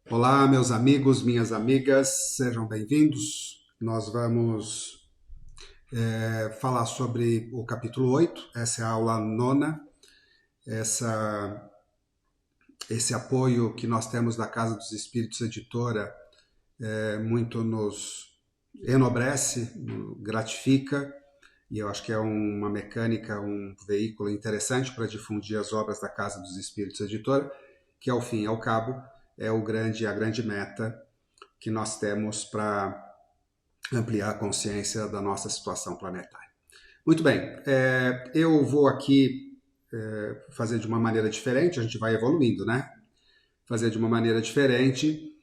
Olá, meus amigos, minhas amigas, sejam bem-vindos. Nós vamos falar sobre o capítulo 8. Essa é a aula nona. Essa, esse apoio que nós temos da Casa dos Espíritos Editora muito nos enobrece, gratifica, e eu acho que é uma mecânica, um veículo interessante para difundir as obras da Casa dos Espíritos Editora, que ao fim e ao cabo é a grande meta que nós temos para ampliar a consciência da nossa situação planetária. Muito bem, eu vou aqui fazer de uma maneira diferente, a gente vai evoluindo, né? Fazer de uma maneira diferente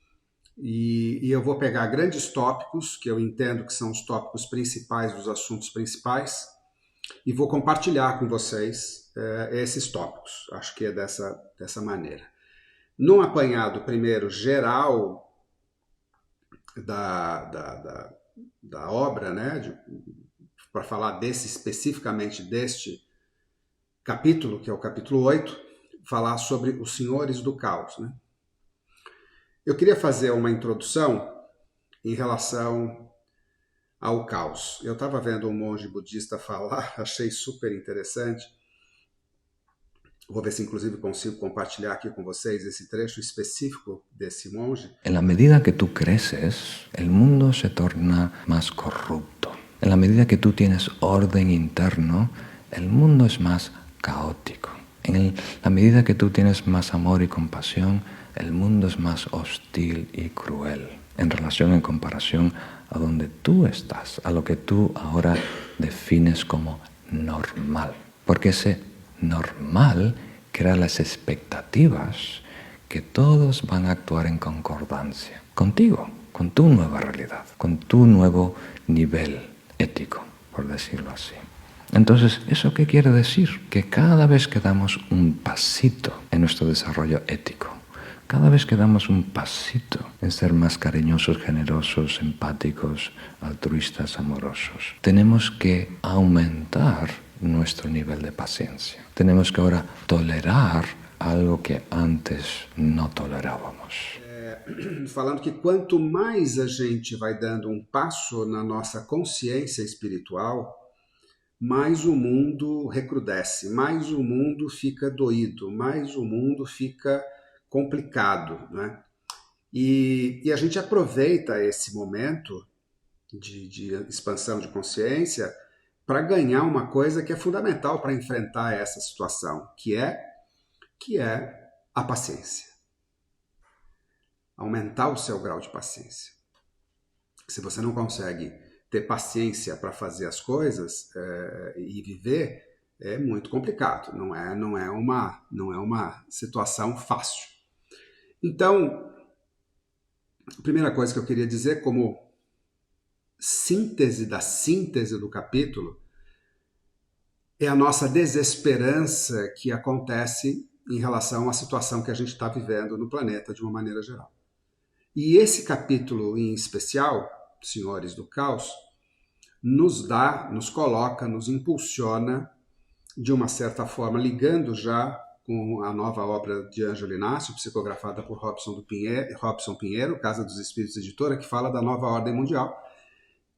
e eu vou pegar grandes tópicos, que eu entendo que são os tópicos principais, dos assuntos principais, e vou compartilhar com vocês esses tópicos. Acho que é dessa maneira. Num apanhado primeiro geral da obra, né, para falar especificamente deste capítulo, que é o capítulo 8, falar sobre os senhores do caos. Né? Eu queria fazer uma introdução em relação ao caos. Eu estava vendo um monge budista falar, achei super interessante. Vou ver se inclusive consigo compartilhar aqui com vocês esse trecho específico desse monge. En la medida que tú creces, el mundo se torna más corrupto. En la medida que tú tienes orden interno, el mundo es más caótico. En la medida que tú tienes más amor y compasión, el mundo es más hostil y cruel. En relación, en comparación a donde tú estás, a lo que tú ahora defines como normal. Porque ese normal crea las expectativas que todos van a actuar en concordancia contigo, con tu nueva realidad, con tu nuevo nivel ético, por decirlo así. Entonces, ¿eso qué quiere decir? Que cada vez que damos un pasito en nuestro desarrollo ético, cada vez que damos un pasito en ser más cariñosos, generosos, empáticos, altruistas, amorosos, tenemos que aumentar nuestro nivel de paciencia. Tenemos que ahora tolerar algo que antes não tolerávamos. Falando que quanto mais a gente vai dando um passo na nossa consciência espiritual, mais o mundo recrudesce, mais o mundo fica doído, mais o mundo fica complicado, né? E a gente aproveita esse momento de expansão de consciência para ganhar uma coisa que é fundamental para enfrentar essa situação, que é a paciência. Aumentar o seu grau de paciência. Se você não consegue ter paciência para fazer as coisas e viver, é muito complicado. Não é uma situação fácil. Então, a primeira coisa que eu queria dizer como síntese da síntese do capítulo é a nossa desesperança que acontece em relação à situação que a gente está vivendo no planeta de uma maneira geral. E esse capítulo em especial, Senhores do Caos, nos coloca, nos impulsiona, de uma certa forma, ligando já com a nova obra de Ângelo Inácio, psicografada por Robson Pinheiro, Casa dos Espíritos Editora, que fala da nova ordem mundial,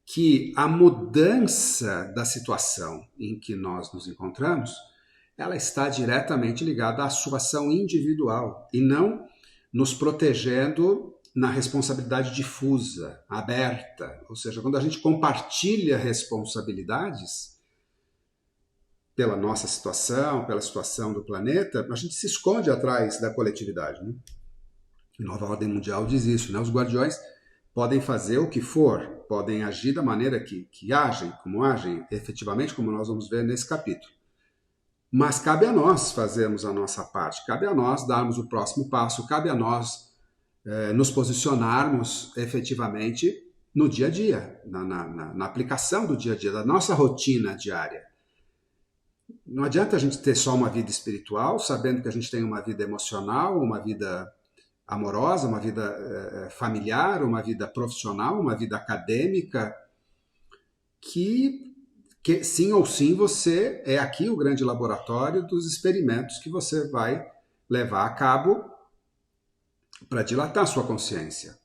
que a mudança da situação em que nós nos encontramos, ela está diretamente ligada à sua ação individual e não nos protegendo na responsabilidade difusa, aberta. Ou seja, quando a gente compartilha responsabilidades pela nossa situação, pela situação do planeta, a gente se esconde atrás da coletividade. Né? A nova ordem mundial diz isso, né? Os guardiões podem fazer o que for, podem agir da maneira que agem, efetivamente, como nós vamos ver nesse capítulo. Mas cabe a nós fazermos a nossa parte, cabe a nós darmos o próximo passo, cabe a nós nos posicionarmos efetivamente no dia a dia, na aplicação do dia a dia, da nossa rotina diária. Não adianta a gente ter só uma vida espiritual, sabendo que a gente tem uma vida emocional, uma vida amorosa, uma vida familiar, uma vida profissional, uma vida acadêmica, que sim ou sim você é aqui o grande laboratório dos experimentos que você vai levar a cabo para dilatar sua consciência.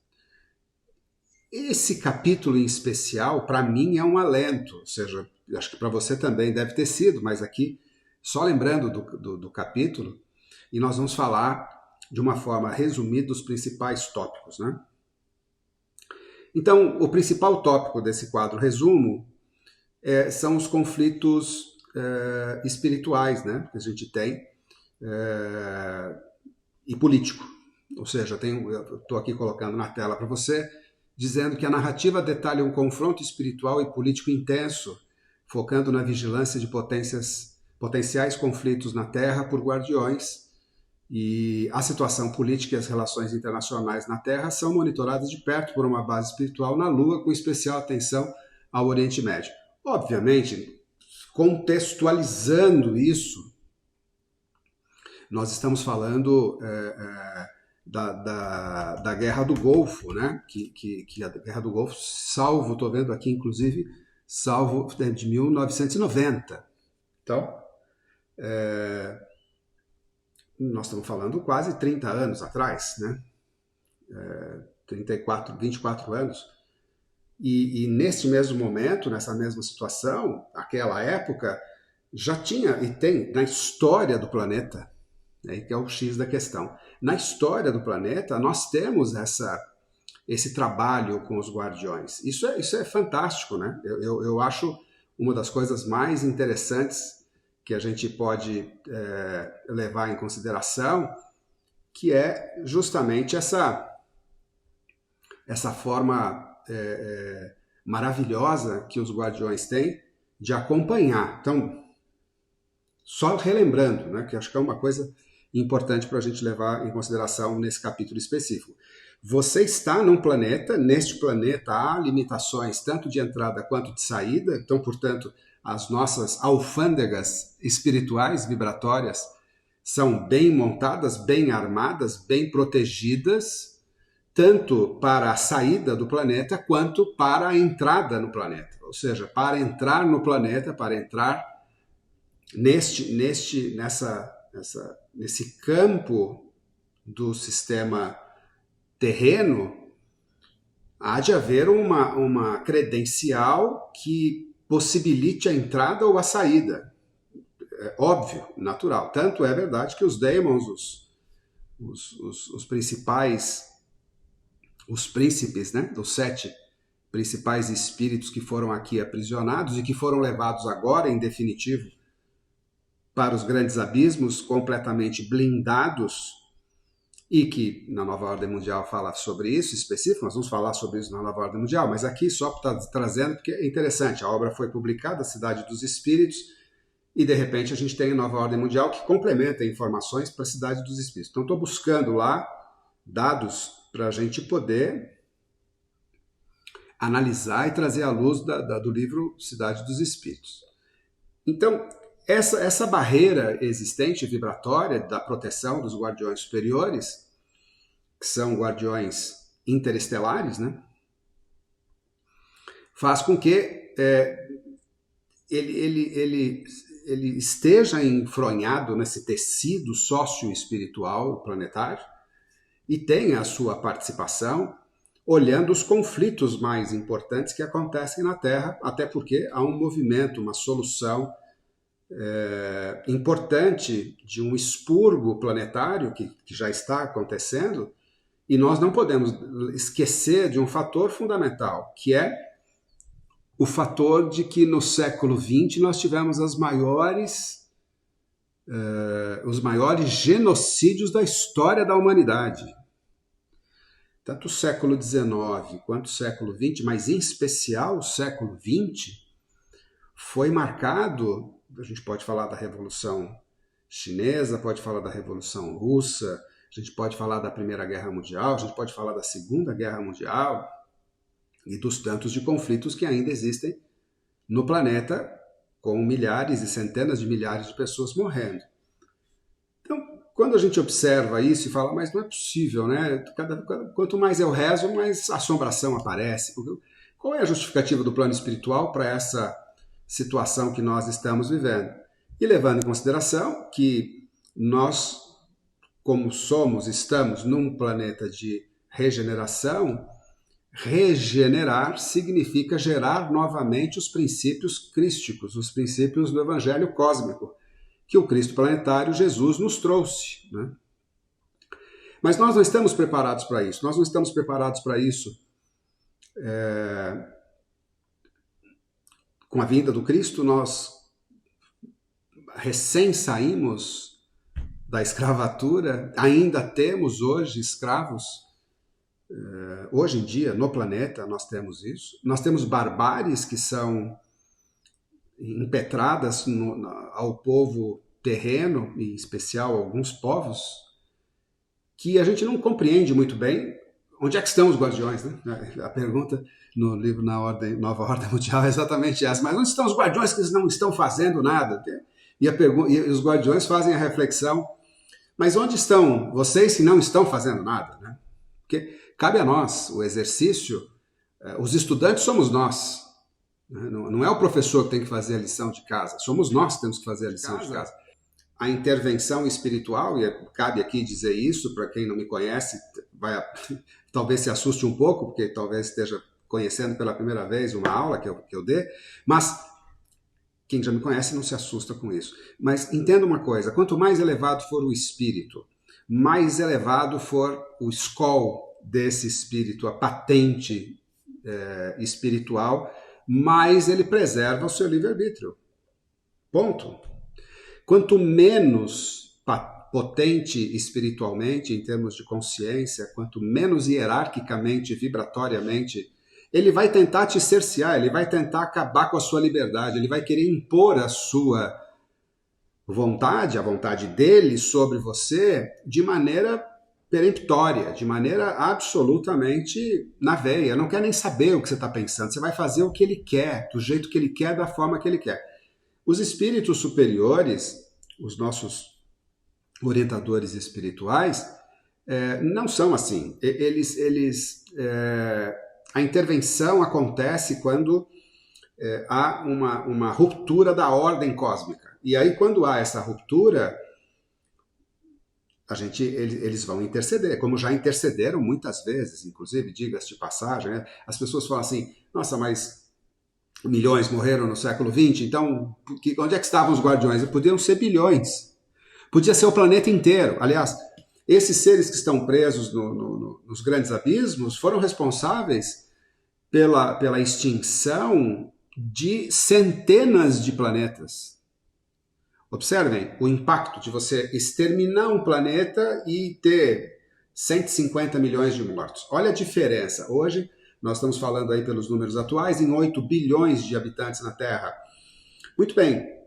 Esse capítulo em especial, para mim, é um alento, ou seja, acho que para você também deve ter sido, mas aqui, só lembrando do capítulo, e nós vamos falar de uma forma resumida dos principais tópicos, né? Então, o principal tópico desse quadro resumo são os conflitos espirituais, né, que a gente tem, e político. Ou seja, eu estou aqui colocando na tela para você, dizendo que a narrativa detalha um confronto espiritual e político intenso, focando na vigilância de potenciais conflitos na Terra por guardiões, e a situação política e as relações internacionais na Terra são monitoradas de perto por uma base espiritual na Lua, com especial atenção ao Oriente Médio. Obviamente, contextualizando isso, nós estamos falando da Guerra do Golfo, né? Que a Guerra do Golfo, estou vendo aqui, inclusive, de 1990. Então, nós estamos falando quase 30 anos atrás, né? 24 anos. E nesse mesmo momento, nessa mesma situação, naquela época, já tinha e tem na história do planeta, aí que é o X da questão, na história do planeta nós temos esse trabalho com os guardiões. Isso é fantástico, né? Eu acho uma das coisas mais interessantes que a gente pode levar em consideração, que é justamente essa forma maravilhosa que os guardiões têm de acompanhar. Então, só relembrando, né, que acho que é uma coisa importante para a gente levar em consideração nesse capítulo específico. Você está num planeta, neste planeta há limitações tanto de entrada quanto de saída, então, portanto, as nossas alfândegas espirituais, vibratórias, são bem montadas, bem armadas, bem protegidas, tanto para a saída do planeta quanto para a entrada no planeta. Ou seja, para entrar no planeta, para entrar nesse campo do sistema terreno, há de haver uma credencial que possibilite a entrada ou a saída. É óbvio, natural. Tanto é verdade que os daemons, os principais, os príncipes, né, dos 7 principais espíritos que foram aqui aprisionados e que foram levados agora, em definitivo, para os grandes abismos, completamente blindados, e que na Nova Ordem Mundial fala sobre isso específico, nós vamos falar sobre isso na Nova Ordem Mundial, mas aqui só está trazendo, porque é interessante, a obra foi publicada, A Cidade dos Espíritos, e de repente a gente tem a Nova Ordem Mundial que complementa informações para a Cidade dos Espíritos. Então estou buscando lá dados para a gente poder analisar e trazer à luz do livro Cidade dos Espíritos. Então, essa barreira existente, vibratória, da proteção dos guardiões superiores, que são guardiões interestelares, né, faz com que ele esteja enfronhado nesse tecido sócio-espiritual planetário e tenha a sua participação olhando os conflitos mais importantes que acontecem na Terra, até porque há um movimento, uma solução importante de um expurgo planetário que já está acontecendo, e nós não podemos esquecer de um fator fundamental, que é o fator de que no século XX nós tivemos os maiores genocídios da história da humanidade. Tanto o século XIX quanto o século XX, mas em especial o século XX, foi marcado, a gente pode falar da Revolução Chinesa, pode falar da Revolução Russa, a gente pode falar da Primeira Guerra Mundial, a gente pode falar da Segunda Guerra Mundial e dos tantos de conflitos que ainda existem no planeta, com milhares e centenas de milhares de pessoas morrendo. Então, quando a gente observa isso e fala, mas não é possível, né? Quanto mais eu rezo, mais assombração aparece. Qual é a justificativa do plano espiritual para essa situação que nós estamos vivendo? E levando em consideração que nós como estamos num planeta de regeneração, regenerar significa gerar novamente os princípios crísticos, os princípios do Evangelho cósmico, que o Cristo planetário, Jesus, nos trouxe, né? Mas nós não estamos preparados para isso. Nós não estamos preparados para isso com a vinda do Cristo. Nós recém saímos da escravatura, ainda temos hoje escravos. Hoje em dia, no planeta, nós temos isso. Nós temos barbáries que são impetradas ao povo terreno, em especial alguns povos, que a gente não compreende muito bem onde é que estão os guardiões, né? A pergunta no livro Nova Ordem Mundial é exatamente essa. Mas onde estão os guardiões que não estão fazendo nada? E os guardiões fazem a reflexão, mas onde estão vocês se não estão fazendo nada, né? Porque cabe a nós o exercício, os estudantes somos nós. Não é o professor que tem que fazer a lição de casa, somos nós que temos que fazer a lição de casa. A intervenção espiritual, e cabe aqui dizer isso, para quem não me conhece, talvez se assuste um pouco, porque talvez esteja conhecendo pela primeira vez uma aula que eu dê, mas quem já me conhece não se assusta com isso. Mas entenda uma coisa, quanto mais elevado for o espírito, mais elevado for o escol desse espírito, a patente espiritual, mais ele preserva o seu livre-arbítrio. Ponto. Quanto menos potente espiritualmente, em termos de consciência, quanto menos hierarquicamente, vibratoriamente, ele vai tentar te cercear, ele vai tentar acabar com a sua liberdade, ele vai querer impor a sua vontade, a vontade dele sobre você, de maneira peremptória, de maneira absolutamente na veia. Não quer nem saber o que você está pensando, você vai fazer o que ele quer, do jeito que ele quer, da forma que ele quer. Os espíritos superiores, os nossos orientadores espirituais, não são assim. A intervenção acontece quando há uma ruptura da ordem cósmica. E aí, quando há essa ruptura, eles vão interceder, como já intercederam muitas vezes, inclusive, diga-se de passagem, né? As pessoas falam assim, nossa, mas milhões morreram no século XX, então onde é que estavam os guardiões? Podiam ser bilhões. Podia ser o planeta inteiro. Aliás, esses seres que estão presos nos grandes abismos foram responsáveis pela extinção de centenas de planetas. Observem o impacto de você exterminar um planeta e ter 150 milhões de mortos. Olha a diferença. Hoje, nós estamos falando aí pelos números atuais em 8 bilhões de habitantes na Terra. Muito bem.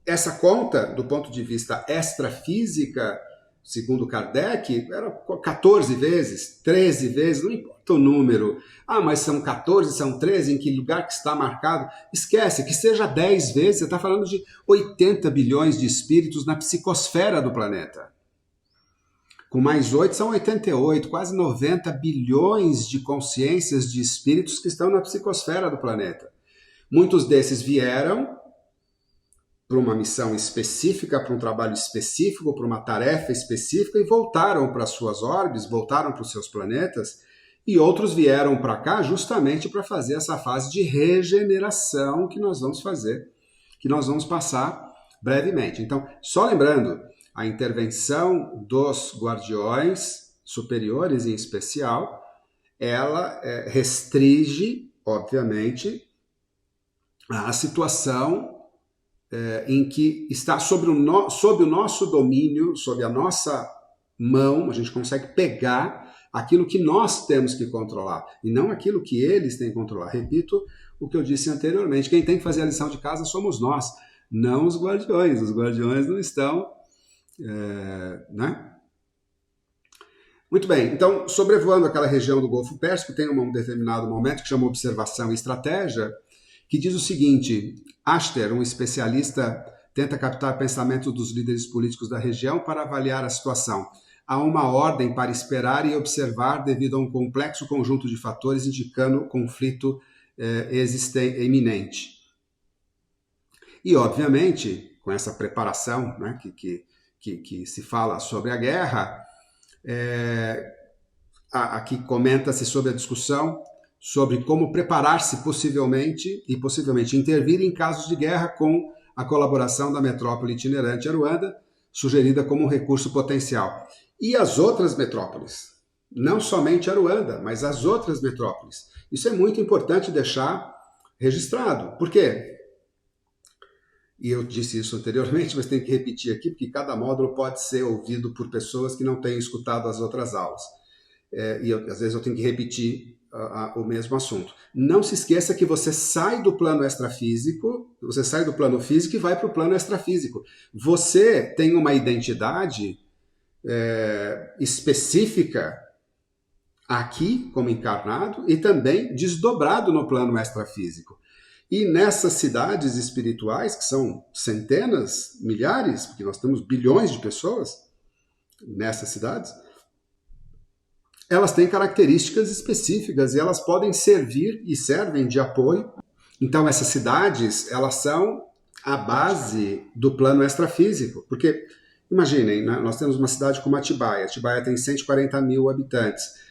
Essa conta, do ponto de vista extrafísica, segundo Kardec, era 14 vezes, 13 vezes, não importa o número. Ah, mas são 14, são 13, em que lugar que está marcado? Esquece, que seja 10 vezes, você está falando de 80 bilhões de espíritos na psicosfera do planeta. Com mais 8 são 88, quase 90 bilhões de consciências de espíritos que estão na psicosfera do planeta. Muitos desses vieram para uma missão específica, para um trabalho específico, para uma tarefa específica e voltaram para suas órbitas, voltaram para os seus planetas, e outros vieram para cá justamente para fazer essa fase de regeneração que nós vamos fazer, que nós vamos passar brevemente. Então, só lembrando, a intervenção dos guardiões superiores em especial, ela restringe, obviamente, a situação em que está sob o nosso domínio, sob a nossa mão, a gente consegue pegar aquilo que nós temos que controlar, e não aquilo que eles têm que controlar. Repito o que eu disse anteriormente, quem tem que fazer a lição de casa somos nós, não os guardiões. Os guardiões não estão... né? Muito bem, então, sobrevoando aquela região do Golfo Pérsico, tem um determinado momento que chama Observação e Estratégia, que diz o seguinte: Aster, um especialista, tenta captar pensamentos dos líderes políticos da região para avaliar a situação. Há uma ordem para esperar e observar devido a um complexo conjunto de fatores indicando conflito iminente. E, obviamente, com essa preparação, né, que que se fala sobre a guerra, aqui comenta-se sobre a discussão sobre como preparar-se possivelmente intervir em casos de guerra com a colaboração da metrópole itinerante Aruanda, sugerida como um recurso potencial. E as outras metrópoles, não somente Aruanda, mas as outras metrópoles. Isso é muito importante deixar registrado. Por quê? E eu disse isso anteriormente, mas tenho que repetir aqui, porque cada módulo pode ser ouvido por pessoas que não têm escutado as outras aulas. Às vezes eu tenho que repetir o mesmo assunto. Não se esqueça que você sai do plano extrafísico, você sai do plano físico e vai para o plano extrafísico. Você tem uma identidade específica aqui, como encarnado, e também desdobrado no plano extrafísico. E nessas cidades espirituais, que são centenas, milhares, porque nós temos bilhões de pessoas nessas cidades, elas têm características específicas e elas podem servir e servem de apoio. Então essas cidades, elas são a base do plano extrafísico, porque imaginem, né, nós temos uma cidade como Atibaia. Atibaia tem 140 mil habitantes.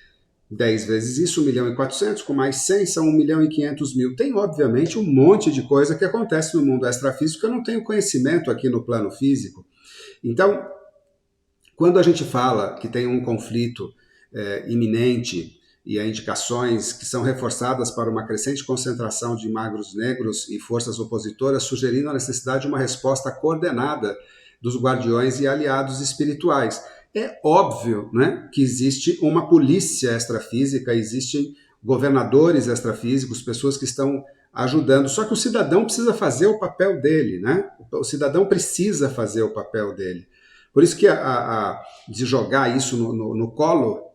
10 vezes isso, 1.400.000, com mais 100 são 1.500.000. Tem, obviamente, um monte de coisa que acontece no mundo extrafísico que eu não tenho conhecimento aqui no plano físico. Então, quando a gente fala que tem um conflito iminente e há indicações que são reforçadas para uma crescente concentração de magros negros e forças opositoras, sugerindo a necessidade de uma resposta coordenada dos guardiões e aliados espirituais. É óbvio, né, que existe uma polícia extrafísica, existem governadores extrafísicos, pessoas que estão ajudando, só que o cidadão precisa fazer o papel dele, né? O cidadão precisa fazer o papel dele. Por isso que de jogar isso no colo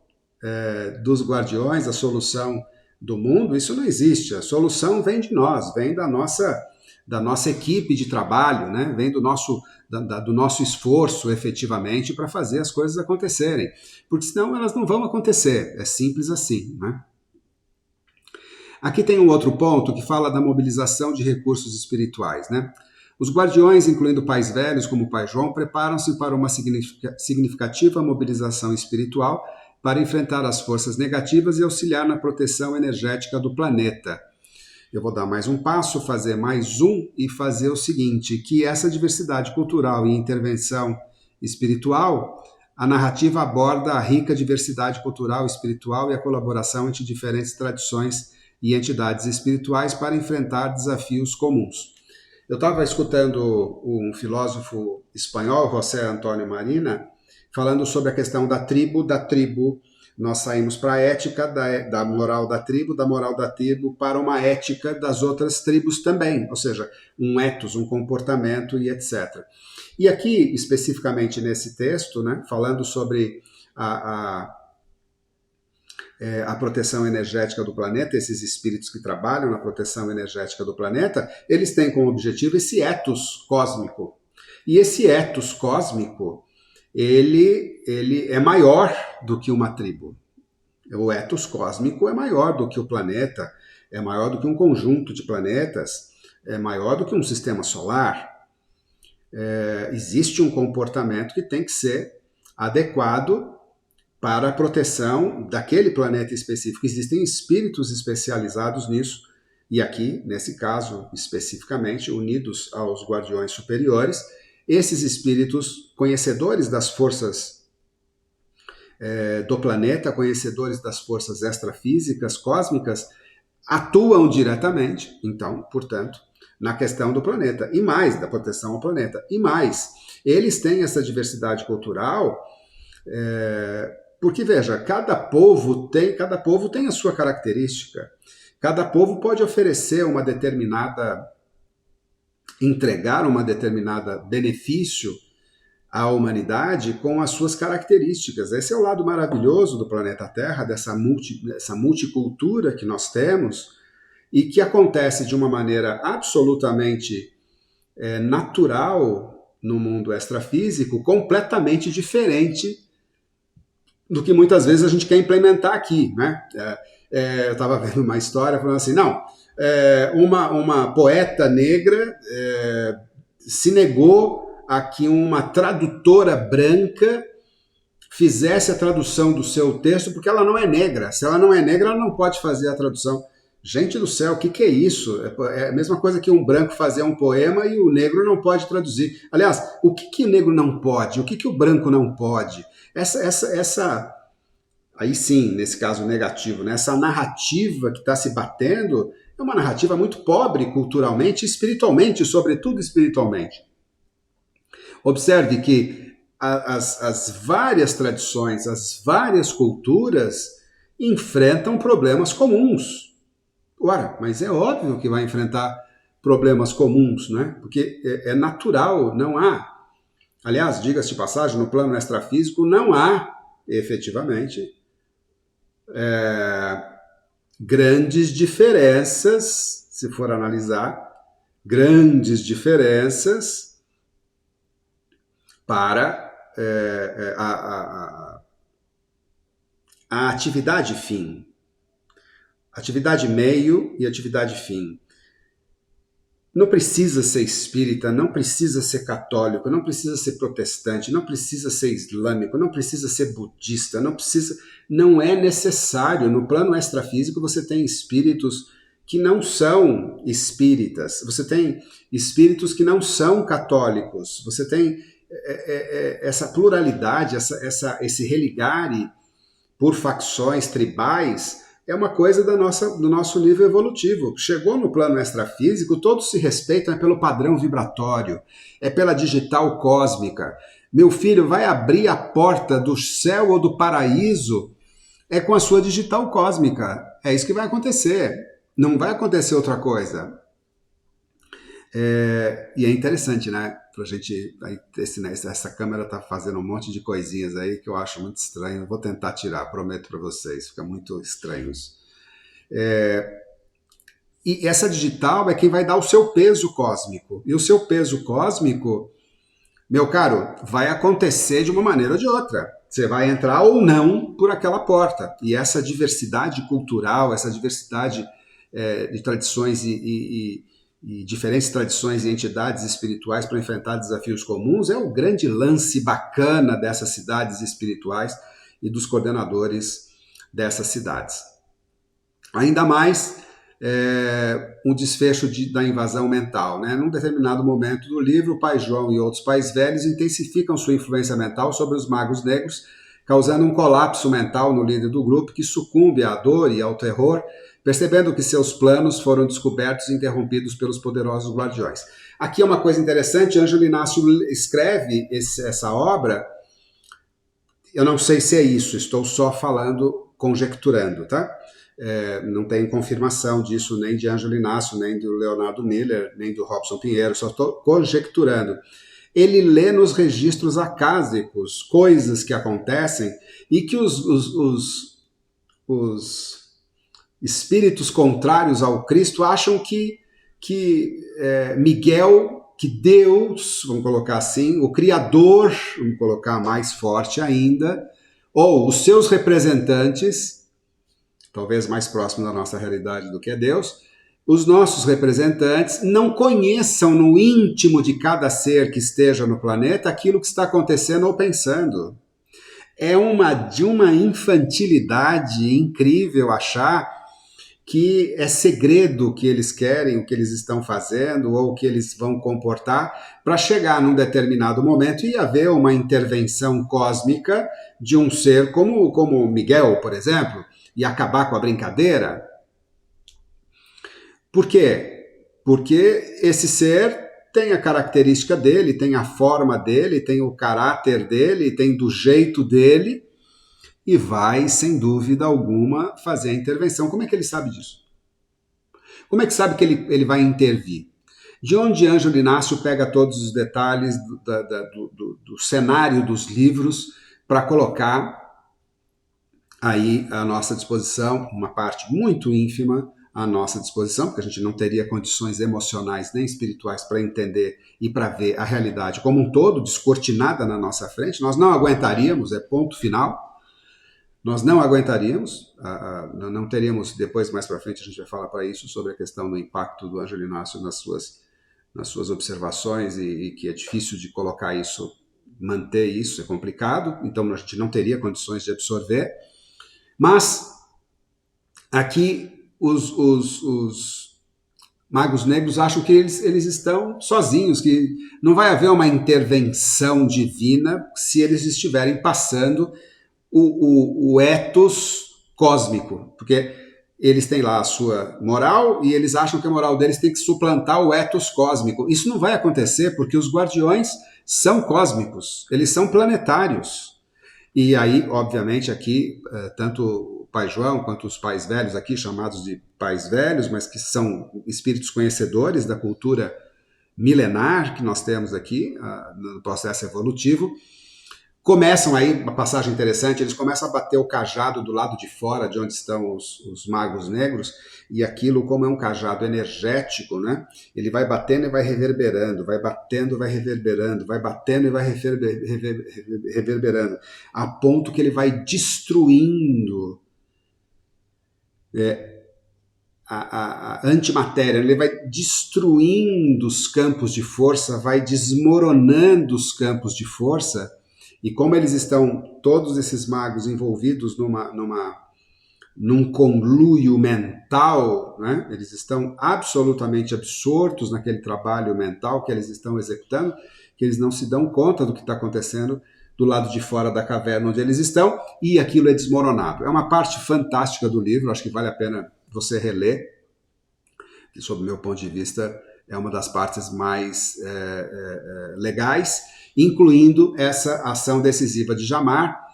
dos guardiões, a solução do mundo, isso não existe. A solução vem de nós, vem da nossa equipe de trabalho, né? Vem do nosso esforço efetivamente para fazer as coisas acontecerem. Porque senão elas não vão acontecer. É simples assim, né? Aqui tem um outro ponto que fala da mobilização de recursos espirituais, né? Os guardiões, incluindo pais velhos como o Pai João, preparam-se para uma significativa mobilização espiritual para enfrentar as forças negativas e auxiliar na proteção energética do planeta. Eu vou dar mais um passo, fazer mais um e fazer o seguinte, que essa diversidade cultural e intervenção espiritual, a narrativa aborda a rica diversidade cultural e espiritual e a colaboração entre diferentes tradições e entidades espirituais para enfrentar desafios comuns. Eu estava escutando um filósofo espanhol, José Antonio Marina, falando sobre a questão da tribo. Nós saímos para a ética da moral da tribo para uma ética das outras tribos também, ou seja, um ethos, um comportamento e etc. E aqui, especificamente nesse texto, né, falando sobre a proteção energética do planeta, esses espíritos que trabalham na proteção energética do planeta, eles têm como objetivo esse ethos cósmico. E esse ethos cósmico, ele é maior do que uma tribo. O ethos cósmico é maior do que o planeta, é maior do que um conjunto de planetas, é maior do que um sistema solar. Existe um comportamento que tem que ser adequado para a proteção daquele planeta específico. Existem espíritos especializados nisso, e aqui, nesse caso especificamente, unidos aos guardiões superiores, esses espíritos conhecedores das forças do planeta, conhecedores das forças extrafísicas, cósmicas, atuam diretamente, então, portanto, na questão do planeta, e mais, da proteção ao planeta. E mais, eles têm essa diversidade cultural, porque, veja, cada povo tem a sua característica. Cada povo pode oferecer entregar uma determinada benefício à humanidade com as suas características. Esse é o lado maravilhoso do planeta Terra, dessa multicultura que nós temos e que acontece de uma maneira absolutamente natural no mundo extrafísico, completamente diferente do que muitas vezes a gente quer implementar aqui, né? Eu estava vendo uma história falando assim, uma poeta negra se negou a que uma tradutora branca fizesse a tradução do seu texto, porque ela não é negra. Se ela não é negra, ela não pode fazer a tradução. Gente do céu, o que é isso? É a mesma coisa que um branco fazer um poema e o negro não pode traduzir. Aliás, o que o negro não pode? O que o branco não pode? Aí sim, nesse caso negativo, né? Essa narrativa que está se batendo é uma narrativa muito pobre culturalmente e espiritualmente, sobretudo espiritualmente. Observe que as várias tradições, as várias culturas enfrentam problemas comuns. Ora, mas é óbvio que vai enfrentar problemas comuns, né? Porque é natural, não há. Aliás, diga-se de passagem, no plano extrafísico não há, efetivamente, grandes diferenças, se for analisar, grandes diferenças para a atividade fim. Atividade meio e atividade fim. Não precisa ser espírita, não precisa ser católico, não precisa ser protestante, não precisa ser islâmico, não precisa ser budista, não é necessário. No plano extrafísico você tem espíritos que não são espíritas, você tem espíritos que não são católicos, você tem essa pluralidade, esse religare por facções tribais. É uma coisa do nosso nível evolutivo. Chegou no plano extrafísico, todos se respeitam, é pelo padrão vibratório, é pela digital cósmica. Meu filho vai abrir a porta do céu ou do paraíso, é com a sua digital cósmica. É isso que vai acontecer. Não vai acontecer outra coisa. E é interessante, né? Pra gente. Essa câmera tá fazendo um monte de coisinhas aí que eu acho muito estranho. Eu vou tentar tirar, prometo para vocês. Fica muito estranho isso. E essa digital é quem vai dar o seu peso cósmico. E o seu peso cósmico, meu caro, vai acontecer de uma maneira ou de outra. Você vai entrar ou não por aquela porta. E essa diversidade cultural, essa diversidade de tradições e diferentes tradições e entidades espirituais para enfrentar desafios comuns é o grande lance bacana dessas cidades espirituais e dos coordenadores dessas cidades. Ainda mais um desfecho da invasão mental. Né? Num determinado momento do livro, o Pai João e outros pais velhos intensificam sua influência mental sobre os magos negros, causando um colapso mental no líder do grupo que sucumbe à dor e ao terror, percebendo que seus planos foram descobertos e interrompidos pelos poderosos guardiões. Aqui é uma coisa interessante, Ângelo Inácio escreve essa obra, eu não sei se é isso, estou só falando, conjecturando, tá? Não tenho confirmação disso nem de Ângelo Inácio, nem do Leonardo Miller, nem do Robson Pinheiro, só estou conjecturando. Ele lê nos registros acásicos coisas que acontecem e que os espíritos contrários ao Cristo acham que Miguel, que Deus, vamos colocar assim, o Criador, vamos colocar mais forte ainda, ou os seus representantes, talvez mais próximo da nossa realidade do que é Deus, os nossos representantes não conheçam no íntimo de cada ser que esteja no planeta aquilo que está acontecendo ou pensando. É de uma infantilidade incrível achar que é segredo o que eles querem, o que eles estão fazendo ou o que eles vão comportar para chegar num determinado momento e haver uma intervenção cósmica de um ser como Miguel, por exemplo, e acabar com a brincadeira. Por quê? Porque esse ser tem a característica dele, tem a forma dele, tem o caráter dele, tem do jeito dele, e vai, sem dúvida alguma, fazer a intervenção. Como é que ele sabe disso? Como é que sabe que ele vai intervir? De onde Ângelo Inácio pega todos os detalhes do cenário dos livros para colocar aí à nossa disposição, uma parte muito ínfima à nossa disposição, porque a gente não teria condições emocionais nem espirituais para entender e para ver a realidade como um todo, descortinada na nossa frente. Nós não aguentaríamos, é ponto final. Nós não aguentaríamos, não teríamos, depois mais para frente a gente vai falar para isso, sobre a questão do impacto do Ângelo Inácio nas suas nas suas observações e que é difícil de colocar isso, manter isso, é complicado, então a gente não teria condições de absorver. Mas aqui os magos negros acham que eles estão sozinhos, que não vai haver uma intervenção divina se eles estiverem passando o ethos cósmico, porque eles têm lá a sua moral e eles acham que a moral deles tem que suplantar o ethos cósmico. Isso não vai acontecer porque os guardiões são cósmicos, eles são planetários. E aí, obviamente, aqui, tanto o Pai João quanto os pais velhos aqui, chamados de pais velhos, mas que são espíritos conhecedores da cultura milenar que nós temos aqui, no processo evolutivo, começam aí, uma passagem interessante, eles começam a bater o cajado do lado de fora, de onde estão os magos negros, e aquilo, como é um cajado energético, né? Ele vai batendo e vai reverberando, vai batendo e vai reverberando, vai batendo e vai reverberando, a ponto que ele vai destruindo a antimatéria, ele vai destruindo os campos de força, vai desmoronando os campos de força. E como eles estão, todos esses magos, envolvidos num conluio mental, né? Eles estão absolutamente absortos naquele trabalho mental que eles estão executando, que eles não se dão conta do que está acontecendo do lado de fora da caverna onde eles estão, e aquilo é desmoronado. É uma parte fantástica do livro, acho que vale a pena você reler, que, sob o meu ponto de vista, é uma das partes mais legais, incluindo essa ação decisiva de Jamar.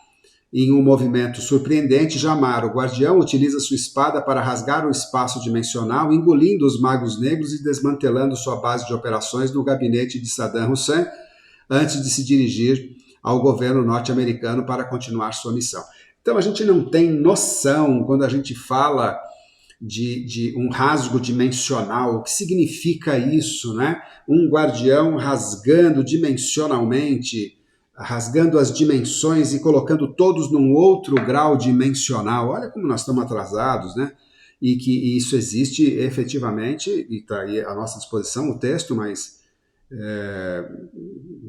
Em um movimento surpreendente, Jamar, o guardião, utiliza sua espada para rasgar o espaço dimensional, engolindo os magos negros e desmantelando sua base de operações no gabinete de Saddam Hussein, antes de se dirigir ao governo norte-americano para continuar sua missão. Então a gente não tem noção, quando a gente fala de um rasgo dimensional, o que significa isso, né? Um guardião rasgando dimensionalmente, rasgando as dimensões e colocando todos num outro grau dimensional. Olha como nós estamos atrasados, né? E que isso existe efetivamente, e está aí à nossa disposição o texto, mas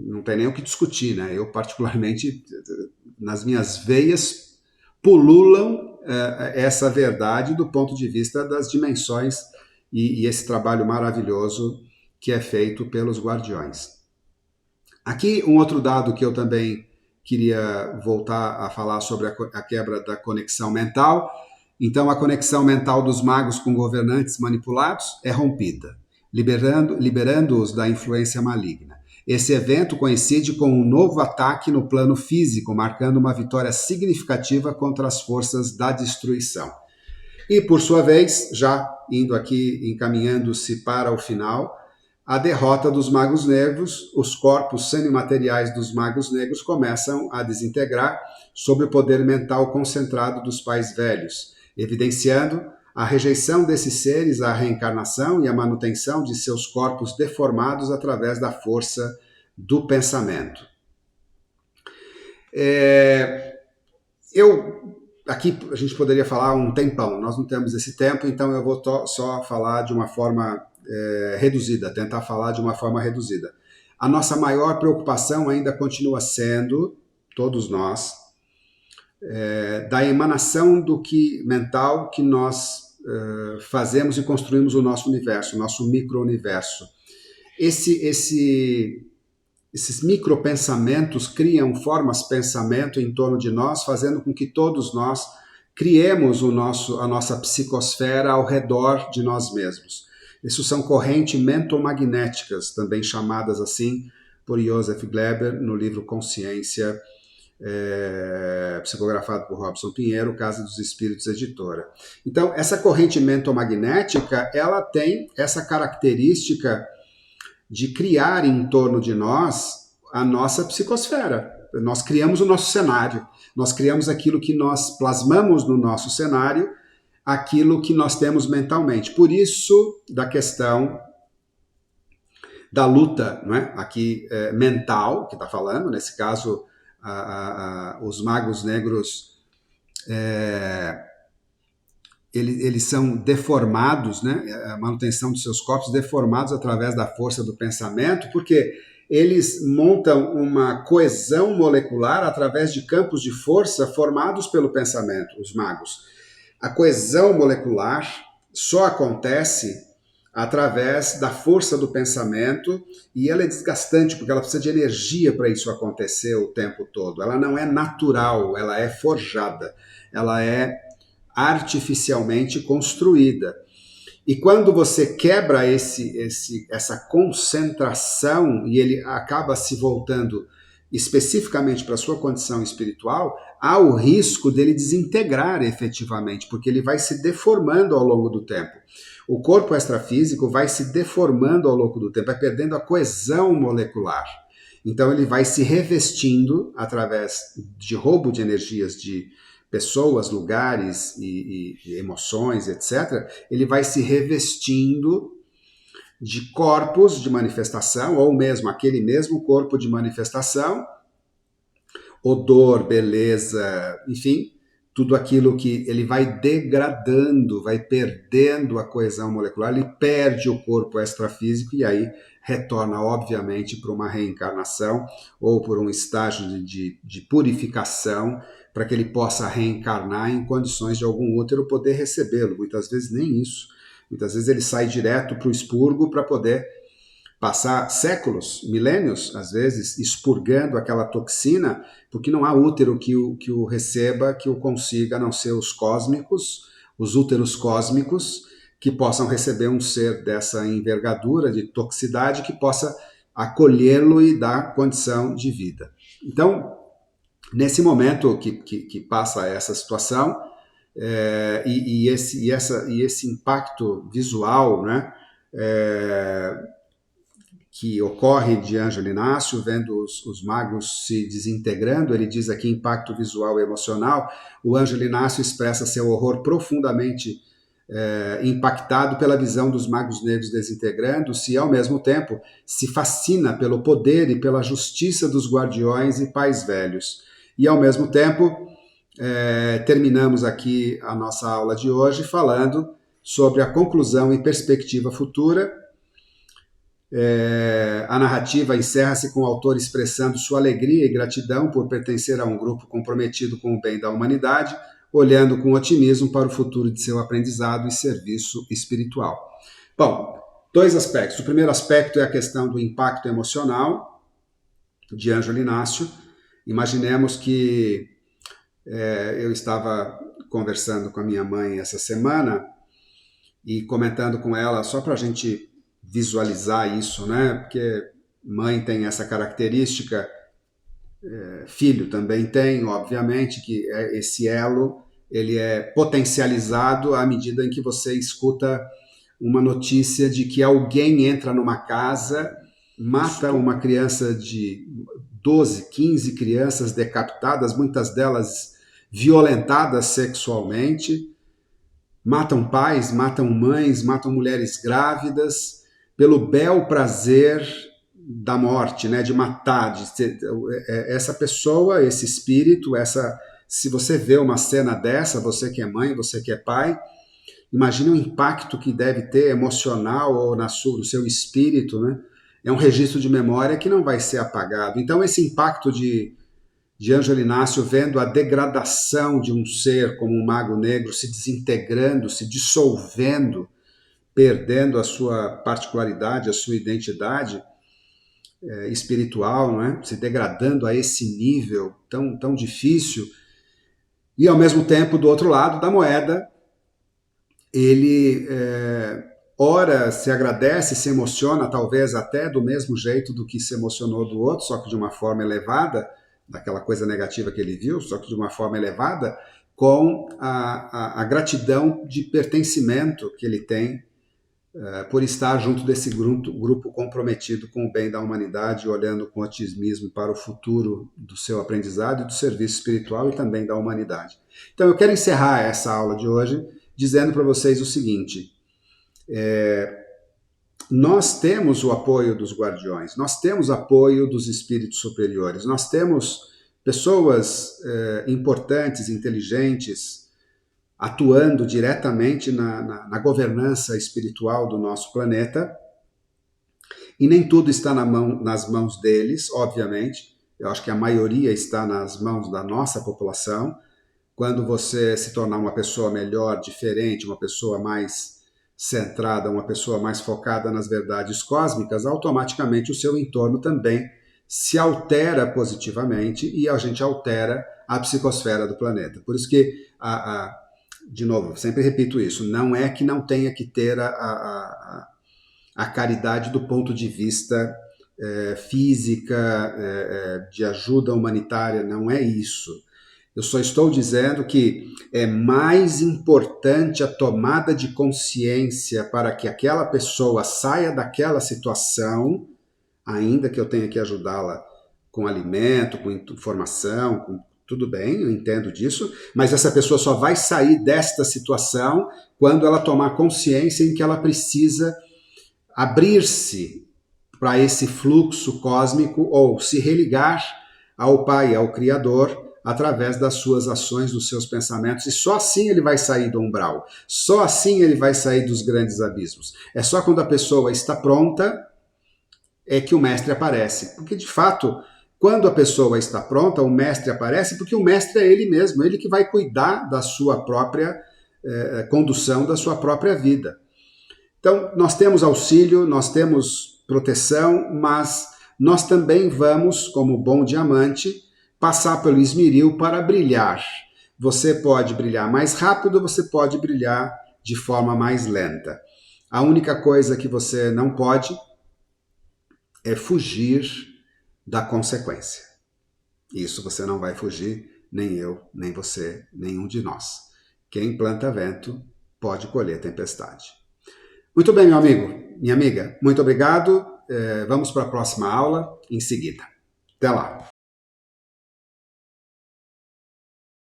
não tem nem o que discutir, né? Eu, particularmente, nas minhas veias, pululam essa verdade do ponto de vista das dimensões e esse trabalho maravilhoso que é feito pelos guardiões. Aqui um outro dado que eu também queria voltar a falar sobre a quebra da conexão mental. Então a conexão mental dos magos com governantes manipulados é rompida, liberando-os da influência maligna. Esse evento coincide com um novo ataque no plano físico, marcando uma vitória significativa contra as forças da destruição. E, por sua vez, já indo aqui, encaminhando-se para o final, a derrota dos magos negros, os corpos semimateriais dos magos negros começam a desintegrar sob o poder mental concentrado dos pais velhos, evidenciando a rejeição desses seres à reencarnação e a manutenção de seus corpos deformados através da força do pensamento. Aqui a gente poderia falar um tempão, nós não temos esse tempo, então eu vou só falar de uma forma reduzida, tentar falar de uma forma reduzida. A nossa maior preocupação ainda continua sendo, todos nós, da emanação do que mental que nós fazemos e construímos o nosso universo, o nosso micro-universo. Esses micropensamentos criam formas-pensamento em torno de nós, fazendo com que todos nós criemos a nossa psicosfera ao redor de nós mesmos. Isso são correntes mentomagnéticas, também chamadas assim por Joseph Gleber no livro Consciência, psicografado por Robson Pinheiro, Casa dos Espíritos, editora. Então, essa corrente mentomagnética, ela tem essa característica de criar em torno de nós a nossa psicosfera. Nós criamos o nosso cenário, nós criamos aquilo que nós plasmamos no nosso cenário, aquilo que nós temos mentalmente. Por isso, da questão da luta, não é? Aqui mental, que está falando, nesse caso, os magos negros eles são deformados, né? A manutenção dos seus corpos deformados através da força do pensamento, porque eles montam uma coesão molecular através de campos de força formados pelo pensamento, os magos. A coesão molecular só acontece através da força do pensamento, e ela é desgastante, porque ela precisa de energia para isso acontecer o tempo todo. Ela não é natural, ela é forjada, ela é artificialmente construída. E quando você quebra essa concentração e ele acaba se voltando especificamente para a sua condição espiritual, há o risco dele desintegrar efetivamente, porque ele vai se deformando ao longo do tempo. O corpo extrafísico vai se deformando ao longo do tempo, vai perdendo a coesão molecular. Então ele vai se revestindo através de roubo de energias de pessoas, lugares e emoções, etc., ele vai se revestindo de corpos de manifestação, ou mesmo aquele mesmo corpo de manifestação, odor, beleza, enfim, tudo aquilo que ele vai degradando, vai perdendo a coesão molecular, ele perde o corpo extrafísico e aí retorna, obviamente, para uma reencarnação ou por um estágio de purificação, para que ele possa reencarnar em condições de algum útero poder recebê-lo. Muitas vezes nem isso. Muitas vezes ele sai direto para o expurgo para poder passar séculos, milênios, às vezes, expurgando aquela toxina, porque não há útero que o receba, que o consiga, a não ser os cósmicos, os úteros cósmicos, que possam receber um ser dessa envergadura de toxicidade, que possa acolhê-lo e dar condição de vida. Então, nesse momento que passa essa situação, e esse impacto visual, né, que ocorre de Ângelo Inácio, vendo os magos se desintegrando, ele diz aqui impacto visual e emocional, o Ângelo Inácio expressa seu horror profundamente impactado pela visão dos magos negros desintegrando-se e, ao mesmo tempo, se fascina pelo poder e pela justiça dos guardiões e pais velhos. E, ao mesmo tempo, terminamos aqui a nossa aula de hoje falando sobre a conclusão e perspectiva futura. A narrativa encerra-se com o autor expressando sua alegria e gratidão por pertencer a um grupo comprometido com o bem da humanidade, olhando com otimismo para o futuro de seu aprendizado e serviço espiritual. Bom, dois aspectos. O primeiro aspecto é a questão do impacto emocional de Ângelo Inácio. Imaginemos que eu estava conversando com a minha mãe essa semana e comentando com ela, só para a gente visualizar isso, né? Porque mãe tem essa característica, filho também tem, obviamente, que esse elo ele é potencializado à medida em que você escuta uma notícia de que alguém entra numa casa, mata uma criança de 12, 15 crianças decapitadas, muitas delas violentadas sexualmente, matam pais, matam mães, matam mulheres grávidas, pelo bel prazer da morte, né, de matar, essa pessoa, esse espírito, se você vê uma cena dessa, você que é mãe, você que é pai, imagine o impacto que deve ter emocional ou no seu espírito, né? É um registro de memória que não vai ser apagado. Então esse impacto de Ângelo Inácio vendo a degradação de um ser como um mago negro se desintegrando, se dissolvendo, perdendo a sua particularidade, a sua identidade espiritual, não é? Se degradando a esse nível tão difícil. E, ao mesmo tempo, do outro lado da moeda, ele ora se agradece, se emociona, talvez até do mesmo jeito do que se emocionou do outro, só que de uma forma elevada, daquela coisa negativa que ele viu, só que de uma forma elevada, com a gratidão de pertencimento que ele tem por estar junto desse grupo comprometido com o bem da humanidade, olhando com otimismo para o futuro do seu aprendizado e do serviço espiritual e também da humanidade. Então eu quero encerrar essa aula de hoje dizendo para vocês o seguinte, nós temos o apoio dos guardiões, nós temos apoio dos espíritos superiores, nós temos pessoas importantes, inteligentes, atuando diretamente na governança espiritual do nosso planeta, e nem tudo está nas mãos deles, obviamente. Eu acho que a maioria está nas mãos da nossa população. Quando você se tornar uma pessoa melhor, diferente, uma pessoa mais centrada, uma pessoa mais focada nas verdades cósmicas, automaticamente o seu entorno também se altera positivamente e a gente altera a psicosfera do planeta. Por isso que, de novo, sempre repito isso, não é que não tenha que ter a caridade do ponto de vista física, de ajuda humanitária, não é isso. Eu só estou dizendo que é mais importante a tomada de consciência para que aquela pessoa saia daquela situação, ainda que eu tenha que ajudá-la com alimento, com informação, com tudo bem, eu entendo disso, mas essa pessoa só vai sair desta situação quando ela tomar consciência em que ela precisa abrir-se para esse fluxo cósmico ou se religar ao Pai, ao Criador, através das suas ações, dos seus pensamentos, e só assim ele vai sair do umbral, só assim ele vai sair dos grandes abismos. É só quando a pessoa está pronta é que o mestre aparece, porque de fato, quando a pessoa está pronta, o mestre aparece porque o mestre é ele mesmo, ele que vai cuidar da sua própria condução, da sua própria vida. Então, nós temos auxílio, nós temos proteção, mas nós também vamos, como bom diamante, passar pelo esmeril para brilhar. Você pode brilhar mais rápido, você pode brilhar de forma mais lenta. A única coisa que você não pode é fugir da consequência. Isso você não vai fugir, nem eu, nem você, nenhum de nós. Quem planta vento pode colher tempestade. Muito bem, meu amigo, minha amiga, muito obrigado. Vamos para a próxima aula em seguida. Até lá.